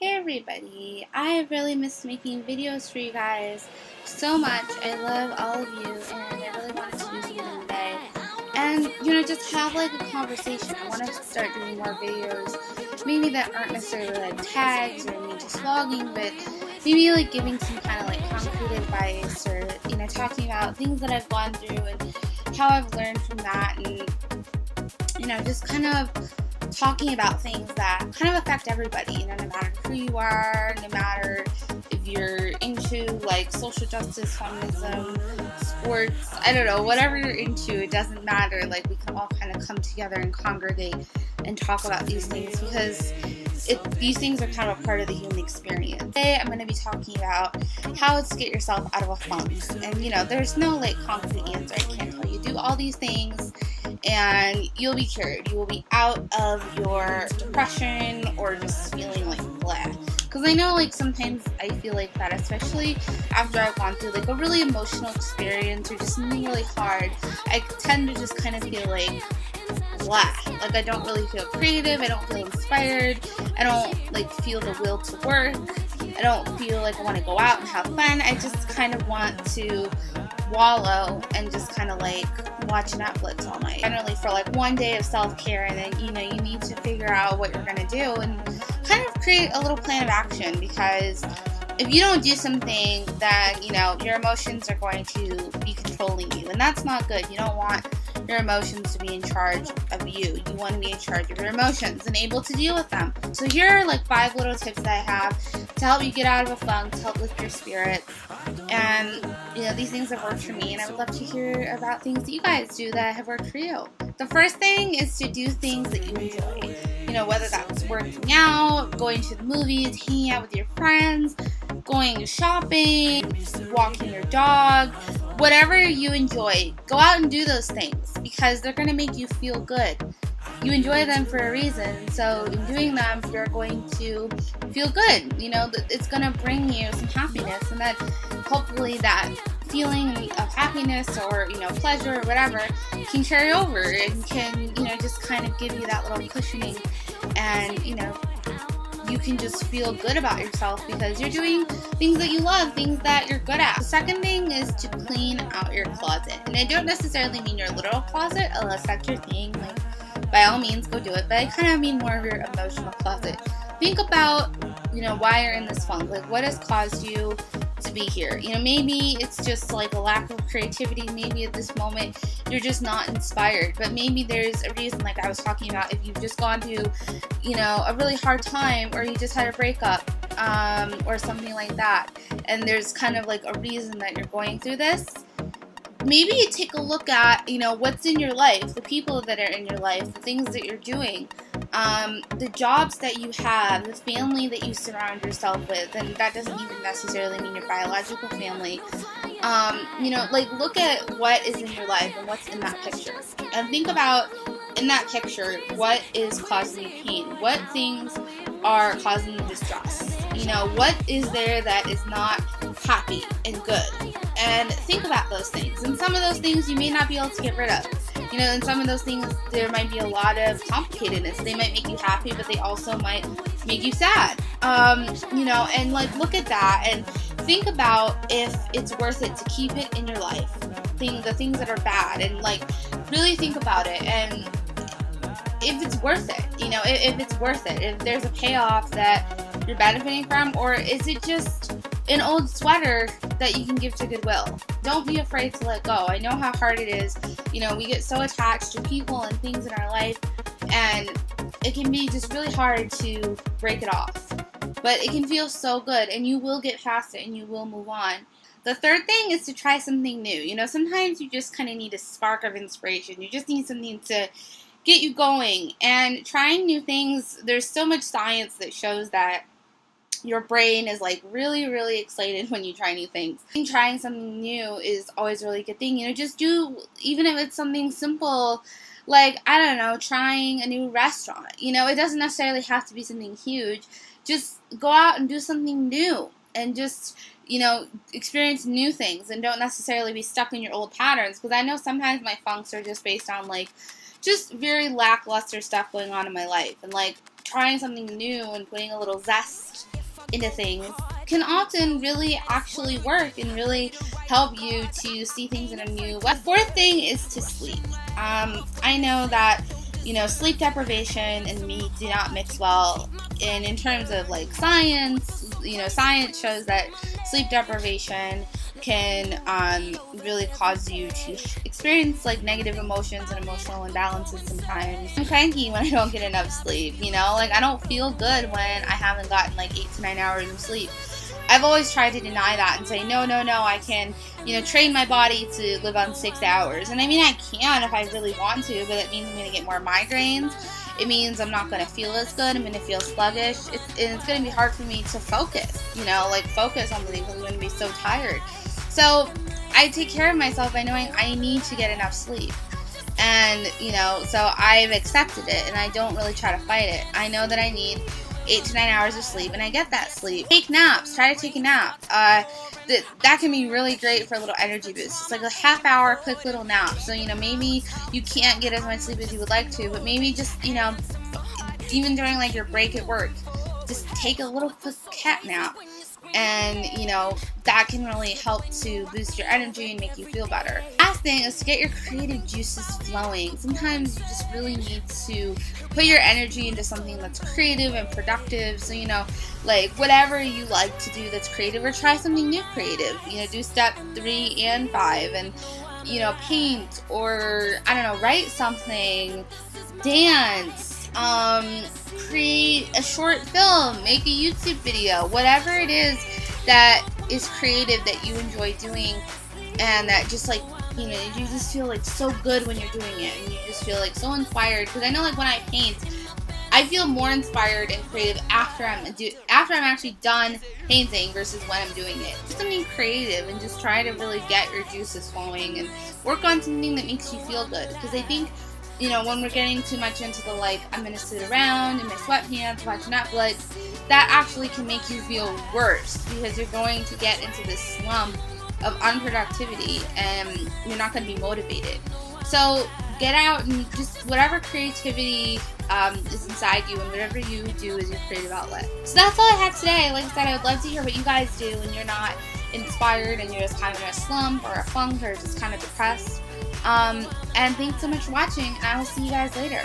Hey everybody, I really miss making videos for you guys so much. I love all of you and I really wanted to do something today. And, just have like a conversation. I want to start doing more videos, maybe that aren't necessarily like tags or me just vlogging, but maybe like giving some kind of like concrete advice or, talking about things that I've gone through and how I've learned from that and, just kind of talking about things that kind of affect everybody, no matter who you are, no matter if you're into like social justice, feminism, sports, I don't know, whatever you're into, it doesn't matter. Like we can all kind of come together and congregate and talk about these things because these things are kind of a part of the human experience. Today I'm going to be talking about how to get yourself out of a funk. And there's no like concrete answer. I can't tell you do all these things and you'll be cured. You will be out of your depression or just feeling like bleh. Because I know like sometimes I feel like that, especially after I've gone through like a really emotional experience or just something really hard, I tend to just kind of feel like blah. Like I don't really feel creative, I don't feel inspired, I don't like feel the will to work, I don't feel like I want to go out and have fun. I just kind of want to wallow and just kind of like watch Netflix all night. Generally for like one day of self-care, and then you need to figure out what you're gonna do and kind of create a little plan of action, because if you don't do something, then your emotions are going to be controlling you, and that's not good. You don't want your emotions to be in charge of you. You want to be in charge of your emotions and able to deal with them. So here are like 5 little tips that I have to help you get out of a funk, to help lift your spirits. And these things have worked for me, and I would love to hear about things that you guys do that have worked for you. The first thing is to do things that you enjoy. Whether that's working out, going to the movies, hanging out with your friends, going shopping, walking your dog, whatever you enjoy, go out and do those things because they're going to make you feel good. You enjoy them for a reason, so in doing them, you're going to feel good. It's going to bring you some happiness, and then hopefully that feeling of happiness or pleasure or whatever can carry over and can just kind of give you that little cushioning, and you can just feel good about yourself because you're doing things that you love, things that you're good at. The second thing is to clean out your closet. And I don't necessarily mean your literal closet, unless that's your thing. Like, by all means, go do it. But I kind of mean more of your emotional closet. Think about, why you're in this funk. Like, what has caused you to be here? Maybe it's just like a lack of creativity. Maybe at this moment you're just not inspired, but maybe there's a reason, like I was talking about, if you've just gone through a really hard time, or you just had a breakup or something like that, and there's kind of like a reason that you're going through this. Maybe you take a look at what's in your life, the people that are in your life, the things that you're doing, the jobs that you have, the family that you surround yourself with, and that doesn't even necessarily mean your biological family. Like look at what is in your life and what's in that picture, and think about in that picture what is causing you pain, what things are causing you distress, what is there that is not happy and good, and think about those things. And some of those things you may not be able to get rid of. And some of those things, there might be a lot of complicatedness. They might make you happy, but they also might make you sad. And like look at that and think about if it's worth it to keep it in your life. The things that are bad, and like really think about it, and if it's worth it, if it's worth it, if there's a payoff that you're benefiting from, or is it just an old sweater that you can give to Goodwill? Don't be afraid to let go. I know how hard it is. We get so attached to people and things in our life, and it can be just really hard to break it off. But it can feel so good, and you will get past it, and you will move on. The third thing is to try something new. Sometimes you just kind of need a spark of inspiration. You just need something to get you going. And trying new things, there's so much science that shows that your brain is like really, really excited when you try new things. And trying something new is always a really good thing. Just do, even if it's something simple, like, I don't know, trying a new restaurant. It doesn't necessarily have to be something huge. Just go out and do something new and just, experience new things, and don't necessarily be stuck in your old patterns. Because I know sometimes my funks are just based on like just very lackluster stuff going on in my life, and like trying something new and putting a little zest into things can often really actually work and really help you to see things in a new way. The fourth thing is to sleep. I know that, you know, sleep deprivation and me do not mix well. And in terms of like science, you know, science shows that sleep deprivation can really cause you to experience like negative emotions and emotional imbalances sometimes. I'm cranky when I don't get enough sleep, you know, like I don't feel good when I haven't gotten like 8 to 9 hours of sleep. I've always tried to deny that and say, no, I can, you know, train my body to live on 6 hours. And I mean, I can if I really want to, but it means I'm going to get more migraines. It means I'm not going to feel as good. I'm going to feel sluggish. It's going to be hard for me to focus, you know, like focus on the things. I'm going to be so tired. So I take care of myself by knowing I need to get enough sleep. And, you know, so I've accepted it and I don't really try to fight it. I know that I need 8 to 9 hours of sleep, and I get that sleep. Take naps. Try to take a nap. That can be really great for a little energy boost. It's like a half-hour quick little nap. So, you know, maybe you can't get as much sleep as you would like to, but maybe just, you know, even during like your break at work, just take a little quick cat nap. And, you know, that can really help to boost your energy and make you feel better. Last thing is to get your creative juices flowing. Sometimes you just really need to put your energy into something that's creative and productive. So, you know, like whatever you like to do that's creative, or try something new creative. You know, do step 3 and 5 and, you know, paint, or, I don't know, write something, dance, create a short film, make a YouTube video, whatever it is that is creative that you enjoy doing, and that just like, you know, you just feel like so good when you're doing it, and you just feel like so inspired. Because I know, like when I paint, I feel more inspired and creative after I'm actually done painting versus when I'm doing it. Just something creative, and just try to really get your juices flowing and work on something that makes you feel good. Because I think, you know, when we're getting too much into the like, I'm gonna sit around in my sweatpants, watch Netflix, that actually can make you feel worse, because you're going to get into this slump of unproductivity and you're not going to be motivated. So get out and just whatever creativity is inside you, and whatever you do is your creative outlet. So that's all I have today. Like I said, I would love to hear what you guys do when you're not inspired and you're just kind of in a slump or a funk or just kind of depressed. And thanks so much for watching, and I will see you guys later.